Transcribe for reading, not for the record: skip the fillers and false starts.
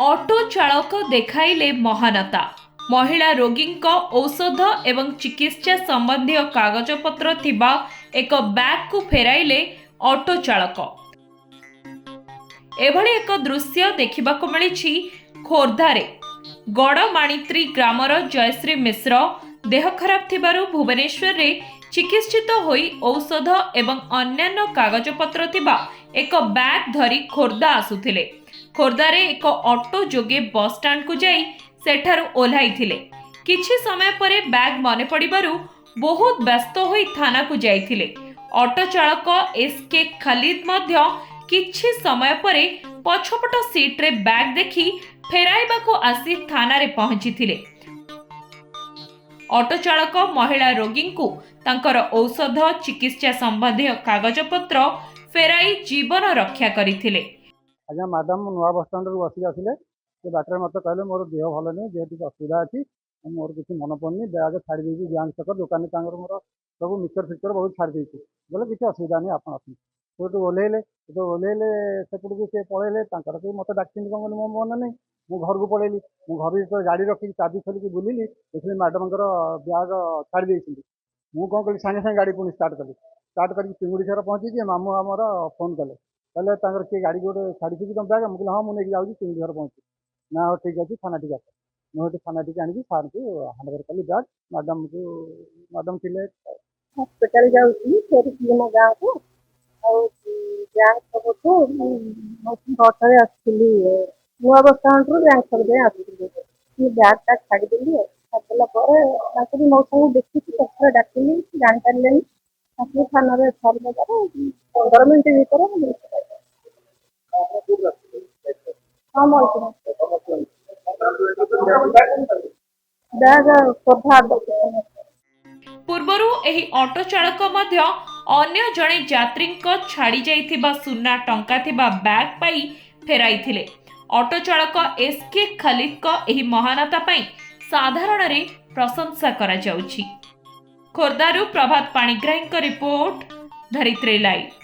Auto चालक देखाइले महानता। महिला रोगी औषध एवं चिकित्सा संबंधी कागजपत्र थिबा एक बैग को फेराइले ऑटो चालक। एभली एक दृश्य देखा मिली खोर्धारे गड़माणित्री ग्रामर जयश्री मिश्र देह खराब थिबारु भुवनेश्वर रे चिकित्सित होई औषध एवं अन्यान्य कागजपत्र थिबा एक बैग धरी खोर्धा आसुथिले। खोर्धारे एक ऑटो जोगे बस स्टैंड को जाई सेठारु ओह्लाइथिले। किछि समय परे बैग मने पड़िबारु बहुत व्यस्त होई थाना को जाइथिले। ऑटो चालक एसके खालिद मध्य किछि समय परे पछपट सीट रे बैग देखि फेराइबाको आसी थाना रे पहुंचीथिले। ऑटो चालक महिला रोगी को तांकर औषध चिकित्सा संबंधी कागजपत्र फेराई जीवन रक्षा करथिले। आज्ञा मैडम नुआ बस स्टाण्ड बसिक आसिले बाटर मत कहले मोर देह भल नहीं जेहेतु असुविधा अच्छी मोर किसी मन पड़नी बैग छाड़ी देती बैंक छक दुकान मोर सब मिक्सर फिक्सर बहुत छाड़ी देती बोले किसी असुविधा नहीं आप तो ओह्लैले सेपटू सी पलैले मत डाक कौन मो मन नहीं मुझे घर को पलैली मो घर जो गाड़ी रखी चाबी खोलिकी बुलिली देखिए मैडम बैग छाड़ी मुझे कौन कली सागे सागे गाड़ी पुणी स्टार्ट करके चिंगुड़ी सर पहुँची मामू आमर फोन कले कहले किए गाड़ी गोटे छाड़ी तुम बैग मुझे हाँ मुझे जाऊँगी चिंगुड़ी घर पहुँची ना हाँ ठीक अच्छे थाना टिक आस मुझे थाना टिक आनी सार को हैंड ओवर कली बैग मैडम को मैडम थे हॉस्पिटल जाऊँगी फेर मो गाँव को बैंक सब ऑटो आसली नुआ बस स्टाण्ड बैंक सब जाए आसली बैगटा छाड़देली छाड़देला मौसम देखी डाकिली जापारे थाना छाड़ 15 मिनट भर हाँ पूर्वरु एही ऑटो चालक मध्य अन्य जणे यात्री छाड़ी जाइथिबा सुन्ना टंका थिबा बैग पाई फेराइथिले। ऑटो चालक एसके खालिद को एही महानता पाई साधारण रे प्रशंसा करा जाउछि। खोर्धारु प्रभात पाणिग्राही रिपोर्ट, धरित्री लाइव।